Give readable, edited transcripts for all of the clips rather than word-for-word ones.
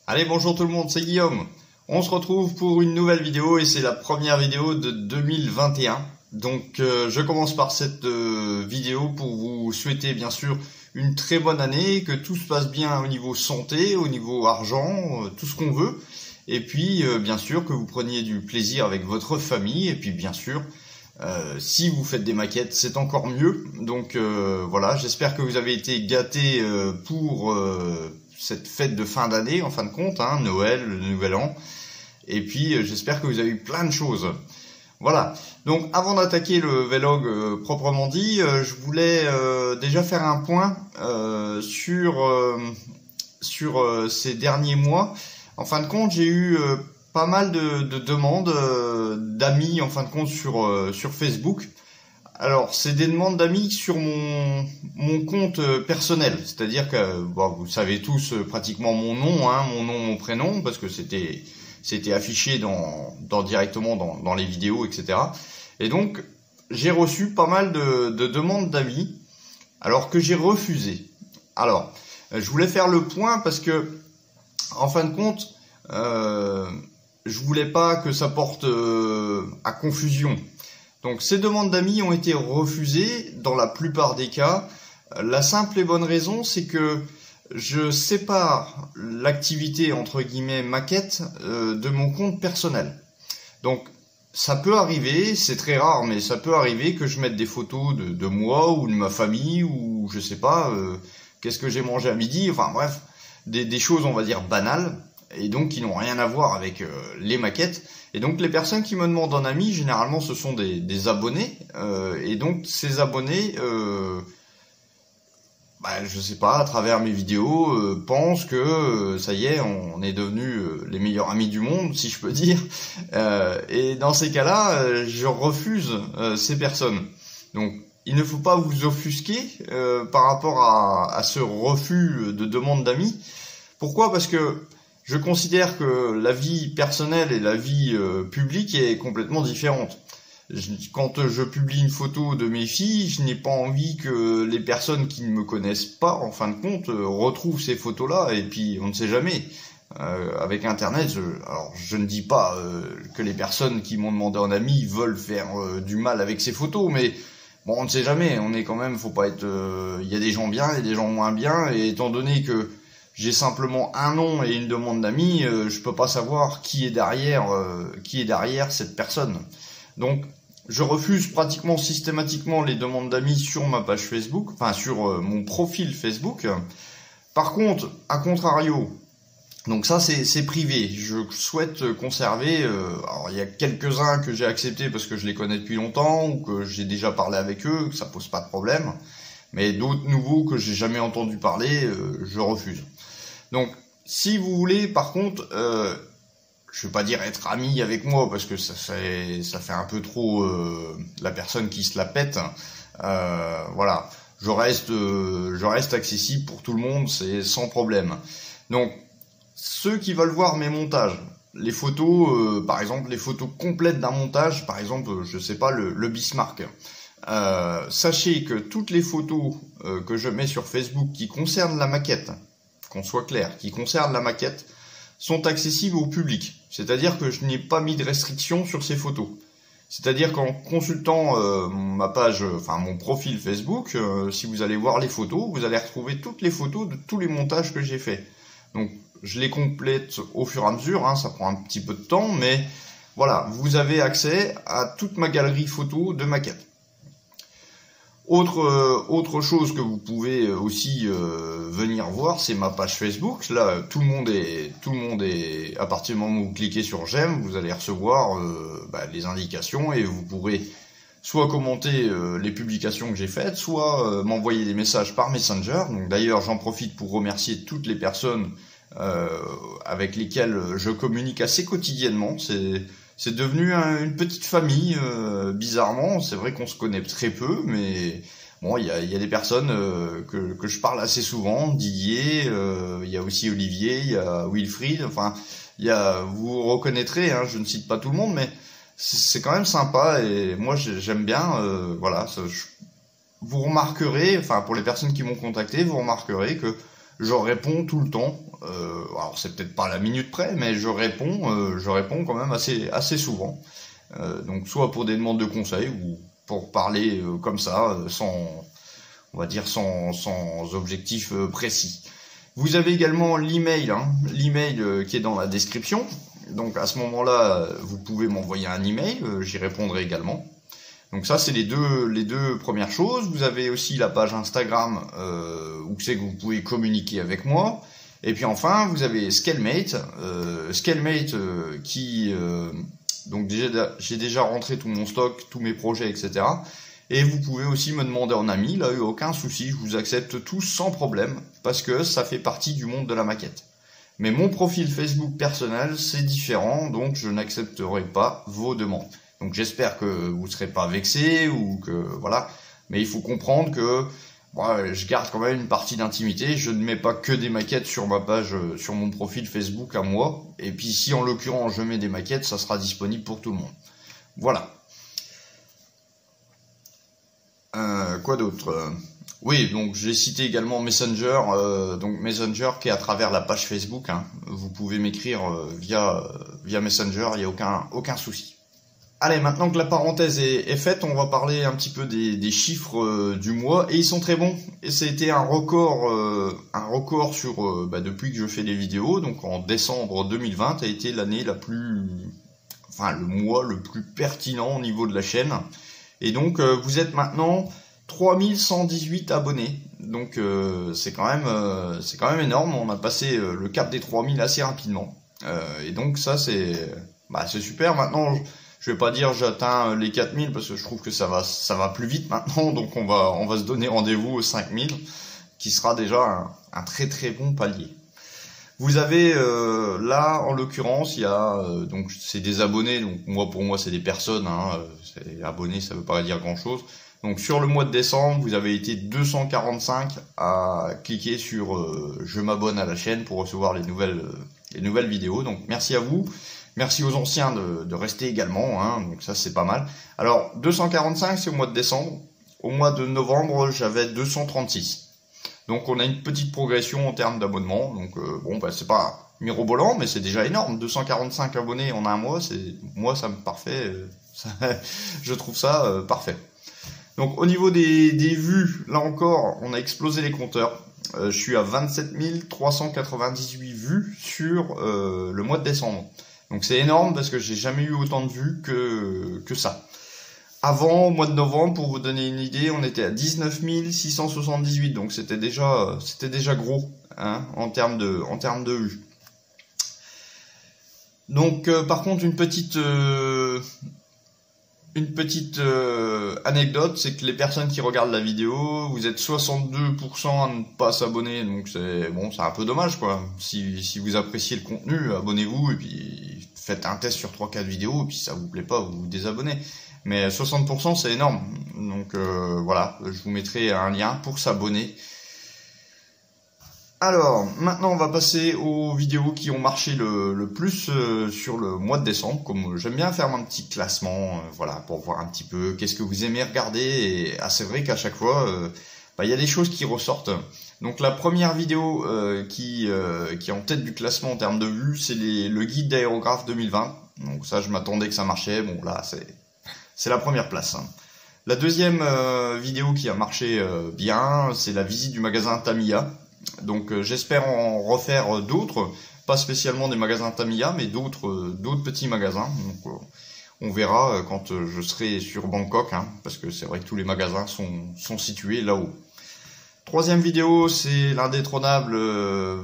Allez, bonjour tout le monde, c'est Guillaume. On se retrouve pour une nouvelle vidéo et c'est la première vidéo de 2021. Donc je commence par cette vidéo pour vous souhaiter bien sûr une très bonne année, que tout se passe bien au niveau santé, au niveau argent, tout ce qu'on veut. Et puis bien sûr que vous preniez du plaisir avec votre famille et puis bien sûr si vous faites des maquettes, c'est encore mieux. Donc voilà, j'espère que vous avez été gâtés pour cette fête de fin d'année, en fin de compte, hein, Noël, le Nouvel An. Et puis j'espère que vous avez eu plein de choses. Voilà. Donc avant d'attaquer le vlog proprement dit, je voulais déjà faire un point sur ces derniers mois. En fin de compte, j'ai eu pas mal de demandes d'amis en fin de compte sur Facebook. Alors c'est des demandes d'amis sur mon compte personnel, c'est-à-dire que bon, vous savez tous pratiquement mon nom, hein, mon prénom, parce que c'était affiché directement dans les vidéos, etc. Et donc j'ai reçu pas mal de demandes d'amis, alors que j'ai refusé. Alors je voulais faire le point parce que en fin de compte, je voulais pas que ça porte à confusion. Donc ces demandes d'amis ont été refusées dans la plupart des cas. La simple et bonne raison, c'est que je sépare l'activité entre guillemets maquette de mon compte personnel. Donc ça peut arriver, c'est très rare, mais ça peut arriver que je mette des photos de moi ou de ma famille ou je sais pas, qu'est-ce que j'ai mangé à midi, enfin bref, des choses on va dire banales et donc qui n'ont rien à voir avec les maquettes. Et donc les personnes qui me demandent un ami, généralement ce sont des abonnés, et donc ces abonnés, je sais pas, à travers mes vidéos, pensent que ça y est, on est devenus les meilleurs amis du monde, si je peux dire. Et dans ces cas-là, je refuse ces personnes. Donc il ne faut pas vous offusquer par rapport à ce refus de demande d'amis. Pourquoi ? Parce que je considère que la vie personnelle et la vie publique est complètement différente. Quand je publie une photo de mes filles, je n'ai pas envie que les personnes qui ne me connaissent pas, en fin de compte, retrouvent ces photos-là. Et puis, on ne sait jamais. Avec Internet, je ne dis pas que les personnes qui m'ont demandé en ami veulent faire du mal avec ces photos, mais bon, on ne sait jamais. On est quand même, faut pas être. Il y a des gens bien et des gens moins bien. Et étant donné que j'ai simplement un nom et une demande d'amis, je peux pas savoir qui est derrière cette personne. Donc je refuse pratiquement systématiquement les demandes d'amis sur ma page Facebook, enfin sur mon profil Facebook. Par contre, à contrario, donc ça c'est privé, je souhaite conserver, alors il y a quelques-uns que j'ai acceptés parce que je les connais depuis longtemps ou que j'ai déjà parlé avec eux, que ça pose pas de problème, mais d'autres nouveaux que j'ai jamais entendu parler, je refuse. Donc, si vous voulez, par contre, je vais pas dire être ami avec moi parce que ça fait un peu trop la personne qui se la pète. Voilà, je reste accessible pour tout le monde, c'est sans problème. Donc, ceux qui veulent voir mes montages, les photos, par exemple, les photos complètes d'un montage, par exemple, je sais pas, le Bismarck. Sachez que toutes les photos que je mets sur Facebook qui concernent la maquette, qu'on soit clair, qui concernent la maquette, sont accessibles au public. C'est-à-dire que je n'ai pas mis de restriction sur ces photos. C'est-à-dire qu'en consultant ma page, enfin mon profil Facebook, si vous allez voir les photos, vous allez retrouver toutes les photos de tous les montages que j'ai faits. Donc je les complète au fur et à mesure, hein, ça prend un petit peu de temps, mais voilà, vous avez accès à toute ma galerie photo de maquettes. Autre chose que vous pouvez aussi venir voir, c'est ma page Facebook. Là, tout le monde est à partir du moment où vous cliquez sur j'aime, vous allez recevoir les indications et vous pourrez soit commenter les publications que j'ai faites, soit m'envoyer des messages par Messenger. Donc d'ailleurs, j'en profite pour remercier toutes les personnes avec lesquelles je communique assez quotidiennement. C'est devenu une petite famille, bizarrement. C'est vrai qu'on se connaît très peu, mais bon, il y a des personnes que je parle assez souvent. Didier, il y a aussi Olivier, il y a Wilfried. Enfin, vous reconnaîtrez, hein, je ne cite pas tout le monde, mais c'est quand même sympa et moi j'aime bien. Voilà, vous remarquerez, enfin pour les personnes qui m'ont contacté, vous remarquerez que je réponds tout le temps. Alors c'est peut-être pas à la minute près, mais je réponds quand même assez souvent. Donc soit pour des demandes de conseils ou pour parler comme ça, on va dire sans objectif précis. Vous avez également l'email, l'email qui est dans la description. Donc à ce moment-là, vous pouvez m'envoyer un email, j'y répondrai également. Donc ça, c'est les deux premières choses. Vous avez aussi la page Instagram où c'est que vous pouvez communiquer avec moi. Et puis enfin, vous avez Scalmate, qui donc j'ai déjà rentré tout mon stock, tous mes projets, etc. Et vous pouvez aussi me demander en ami, là, aucun souci, je vous accepte tous sans problème, parce que ça fait partie du monde de la maquette. Mais mon profil Facebook personnel, c'est différent, donc je n'accepterai pas vos demandes. Donc j'espère que vous ne serez pas vexés, ou que, voilà. Mais il faut comprendre que je garde quand même une partie d'intimité, je ne mets pas que des maquettes sur ma page, sur mon profil Facebook à moi. Et puis si en l'occurrence je mets des maquettes, ça sera disponible pour tout le monde. Voilà. Quoi d'autre? Oui, donc j'ai cité également Messenger, donc Messenger qui est à travers la page Facebook. Vous pouvez m'écrire via Messenger, il n'y a aucun souci. Allez, maintenant que la parenthèse est faite, on va parler un petit peu des chiffres du mois, et ils sont très bons. Et c'était un record sur depuis que je fais des vidéos. Donc en décembre 2020 a été l'année le mois le plus pertinent au niveau de la chaîne. Et donc vous êtes maintenant 3118 abonnés. Donc c'est quand même énorme. On a passé le cap des 3000 assez rapidement. Et donc ça c'est super. Maintenant je vais pas dire j'atteins les 4000 parce que je trouve que ça va plus vite maintenant. Donc on va se donner rendez-vous aux 5000 qui sera déjà un très très bon palier. Vous avez là en l'occurrence il y a donc c'est des abonnés, donc pour moi c'est des personnes, abonnés ça veut pas dire grand chose. Donc sur le mois de décembre vous avez été 245 à cliquer sur je m'abonne à la chaîne pour recevoir les nouvelles vidéos. Donc merci à vous, merci aux anciens de rester également, donc ça c'est pas mal. Alors 245 c'est au mois de décembre, au mois de novembre j'avais 236. Donc on a une petite progression en termes d'abonnement. Donc c'est pas mirobolant, mais c'est déjà énorme. 245 abonnés en un mois, ça me parfait. Je trouve ça parfait. Donc au niveau des vues, là encore, on a explosé les compteurs. Je suis à 27 398 vues sur le mois de décembre. Donc c'est énorme parce que j'ai jamais eu autant de vues que ça. Avant, au mois de novembre, pour vous donner une idée, on était à 19 678, donc c'était déjà gros en termes de vues. Donc par contre une petite anecdote, c'est que les personnes qui regardent la vidéo, vous êtes 62% à ne pas s'abonner, donc c'est un peu dommage quoi. Si vous appréciez le contenu, abonnez-vous et puis faites un test sur 3-4 vidéos et puis si ça vous plaît pas, vous vous désabonnez. Mais 60% c'est énorme, donc voilà, je vous mettrai un lien pour s'abonner. Alors, maintenant on va passer aux vidéos qui ont marché le plus sur le mois de décembre, comme j'aime bien faire un petit classement, voilà, pour voir un petit peu qu'est-ce que vous aimez regarder, et c'est vrai qu'à chaque fois, il y a des choses qui ressortent. Donc la première vidéo qui est en tête du classement en termes de vues, c'est le guide d'aérographe 2020, donc ça je m'attendais que ça marchait, bon là c'est la première place. La deuxième vidéo qui a marché bien, c'est la visite du magasin Tamiya. Donc j'espère en refaire d'autres, pas spécialement des magasins Tamiya, mais d'autres petits magasins. Donc on verra quand je serai sur Bangkok, parce que c'est vrai que tous les magasins sont situés là-haut. Troisième vidéo, c'est l'indétrônable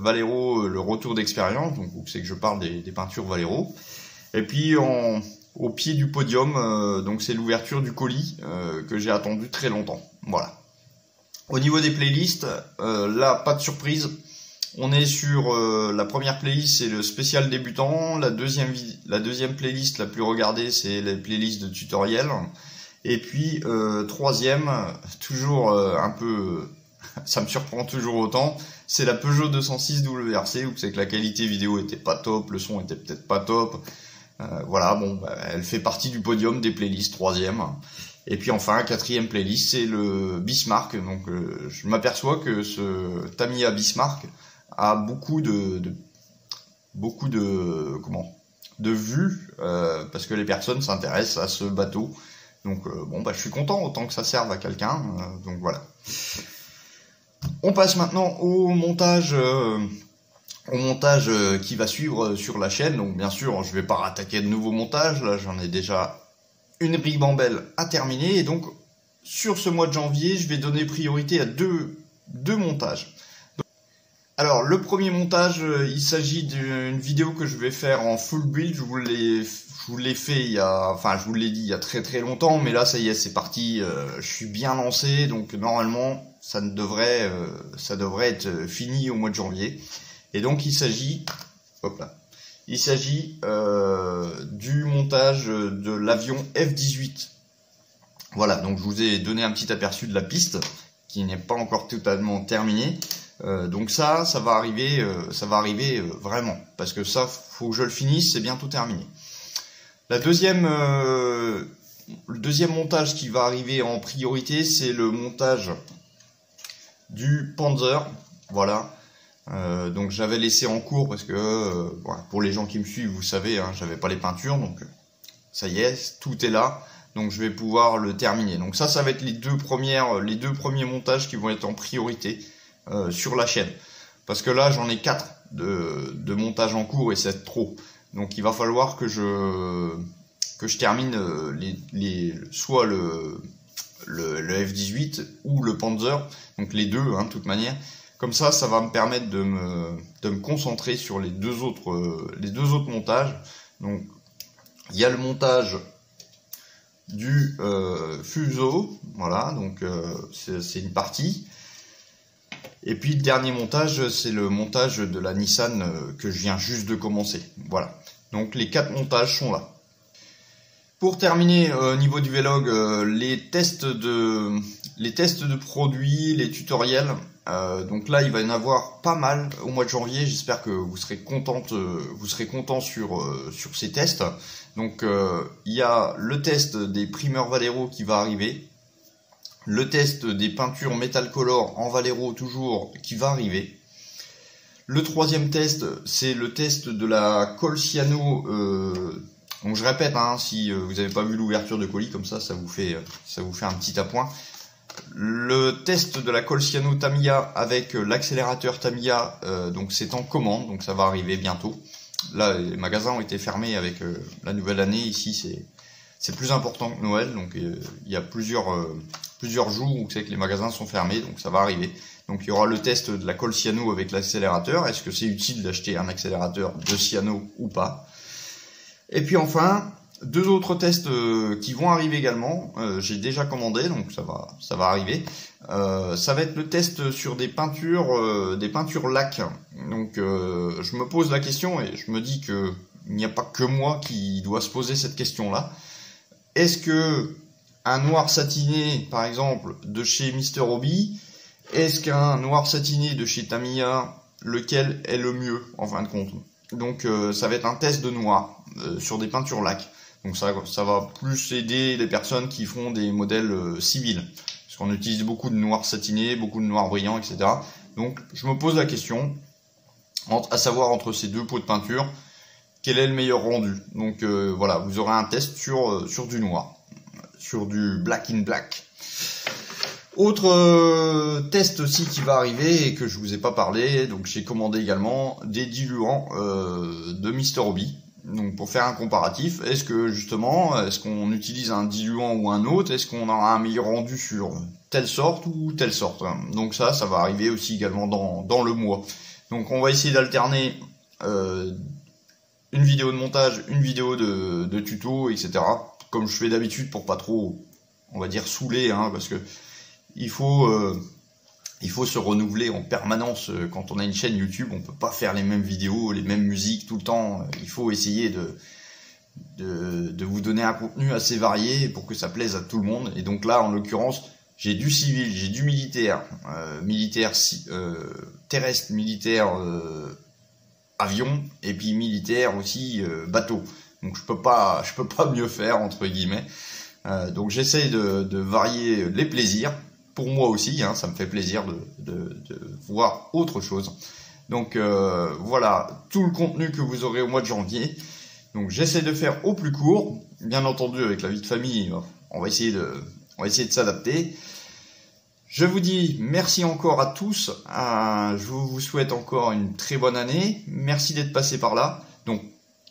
Vallejo, le retour d'expérience. Donc c'est que je parle des peintures Vallejo. Et puis au pied du podium, donc c'est l'ouverture du colis que j'ai attendu très longtemps. Voilà. Au niveau des playlists, là pas de surprise. On est sur la première playlist, c'est le spécial débutant. La deuxième playlist la plus regardée, c'est les playlists de tutoriels. Et puis troisième, toujours un peu, ça me surprend toujours autant, c'est la Peugeot 206 WRC, où c'est que la qualité vidéo était pas top, le son était peut-être pas top. Voilà, elle fait partie du podium des playlists, troisième. Et puis enfin, quatrième playlist, c'est le Bismarck. Donc je m'aperçois que ce Tamiya Bismarck a beaucoup de vues, parce que les personnes s'intéressent à ce bateau. Donc bon, bah je suis content, autant que ça serve à quelqu'un. Donc voilà. On passe maintenant au montage qui va suivre sur la chaîne. Donc bien sûr, je vais pas rattaquer de nouveaux montages. Là, j'en ai déjà une ribambelle à terminer. Et donc, sur ce mois de janvier, je vais donner priorité à deux montages. Alors, le premier montage, il s'agit d'une vidéo que je vais faire en full build. Je vous l'ai fait je vous l'ai dit il y a très très longtemps, mais là, ça y est, c'est parti. Je suis bien lancé, donc normalement, ça devrait être fini au mois de janvier. Et donc, il s'agit du montage de l'avion F-18. Voilà, donc je vous ai donné un petit aperçu de la piste, qui n'est pas encore totalement terminée. Donc ça va arriver vraiment, parce que ça, faut que je le finisse, c'est bientôt terminé. Le deuxième montage qui va arriver en priorité, c'est le montage du Panzer. Voilà. Donc j'avais laissé en cours parce que voilà, pour les gens qui me suivent, vous savez, hein, j'avais pas les peintures, donc ça y est, tout est là. Donc je vais pouvoir le terminer. Donc ça va être les deux premiers montages qui vont être en priorité sur la chaîne. Parce que là, j'en ai 4 de montage en cours et c'est trop. Donc il va falloir que je termine soit le F-18 ou le Panzer, donc les deux, hein, de toute manière. Comme ça va me permettre de me concentrer sur les deux autres montages. Donc il y a le montage du fuseau, voilà, donc c'est une partie. Et puis le dernier montage, c'est le montage de la Nissan que je viens juste de commencer. Voilà, donc les 4 montages sont là. Pour terminer au niveau du vlog, les tests de produits, les tutoriels. Donc là, il va y en avoir pas mal au mois de janvier. J'espère que vous serez contents sur ces tests. Donc il y a le test des primeurs Valero qui va arriver. Le test des peintures Metal Color en Valero toujours qui va arriver. Le troisième test, c'est le test de la colle cyano. Donc je répète, hein, si vous n'avez pas vu l'ouverture de colis, comme ça vous fait un petit appoint. Le test de la colle cyano Tamiya avec l'accélérateur Tamiya, donc c'est en commande, donc ça va arriver bientôt. Là, les magasins ont été fermés avec la nouvelle année. Ici, c'est plus important que Noël, donc il y a plusieurs jours où c'est que les magasins sont fermés, donc ça va arriver. Donc il y aura le test de la colle cyano avec l'accélérateur. Est-ce que c'est utile d'acheter un accélérateur de cyano ou pas? Et puis enfin, 2 autres tests qui vont arriver également. J'ai déjà commandé, donc ça va arriver. Ça va être le test sur des peintures lac. Donc je me pose la question et je me dis que il n'y a pas que moi qui dois se poser cette question-là. Est-ce que un noir satiné, par exemple, de chez Mr. Hobby, est-ce qu'un noir satiné de chez Tamiya, lequel est le mieux en fin de compte? Donc ça va être un test de noir sur des peintures lac. Donc ça va plus aider les personnes qui font des modèles civils. Parce qu'on utilise beaucoup de noir satiné, beaucoup de noir brillant, etc. Donc je me pose la question, à savoir entre ces 2 pots de peinture, quel est le meilleur rendu? Donc voilà, vous aurez un test sur du noir, sur du black in black. Autre test aussi qui va arriver et que je vous ai pas parlé, donc j'ai commandé également des diluants de Mr. Hobby. Donc pour faire un comparatif, est-ce qu'on utilise un diluant ou un autre? Est-ce qu'on aura un meilleur rendu sur telle sorte ou telle sorte? Donc ça va arriver aussi également dans le mois. Donc on va essayer d'alterner une vidéo de montage, une vidéo de tuto, etc. Comme je fais d'habitude pour pas trop, on va dire, saouler, hein, parce que il faut se renouveler en permanence. Quand on a une chaîne YouTube, on peut pas faire les mêmes vidéos, les mêmes musiques tout le temps. Il faut essayer de vous donner un contenu assez varié pour que ça plaise à tout le monde. Et donc là, en l'occurrence, j'ai du civil, j'ai du militaire, terrestre, militaire avion, et puis militaire aussi bateau. Donc je peux pas mieux faire, entre guillemets. Donc j'essaye de varier les plaisirs, pour moi aussi, hein, ça me fait plaisir de voir autre chose. Donc voilà, tout le contenu que vous aurez au mois de janvier. Donc j'essaie de faire au plus court, bien entendu avec la vie de famille, on va essayer de s'adapter. Je vous dis merci encore à tous, je vous souhaite encore une très bonne année, merci d'être passé par là. Donc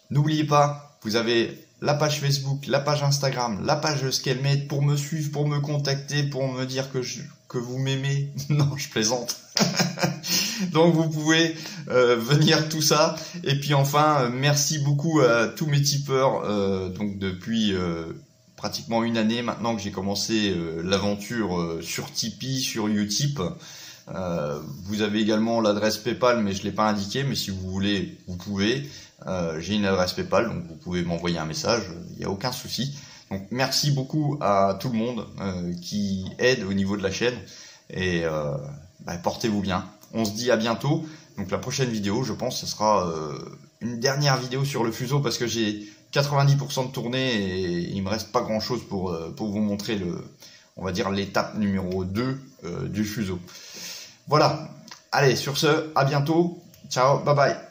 n'oubliez pas, vous avez la page Facebook, la page Instagram, la page Scalmate pour me suivre, pour me contacter, pour me dire que vous m'aimez. Non, je plaisante. Donc vous pouvez venir tout ça. Et puis enfin, merci beaucoup à tous mes tipeurs. Donc depuis pratiquement une année maintenant que j'ai commencé l'aventure sur Tipeee, sur Utip. Vous avez également l'adresse PayPal, mais je l'ai pas indiqué. Mais si vous voulez, vous pouvez. J'ai une adresse PayPal, donc vous pouvez m'envoyer un message. Il n'y a aucun souci. Donc merci beaucoup à tout le monde qui aide au niveau de la chaîne. Et portez-vous bien. On se dit à bientôt. Donc la prochaine vidéo, je pense, ce sera une dernière vidéo sur le fuseau parce que j'ai 90% de tournée et il me reste pas grand chose pour vous montrer on va dire l'étape numéro 2 du fuseau. Voilà. Allez, sur ce, à bientôt. Ciao, bye bye.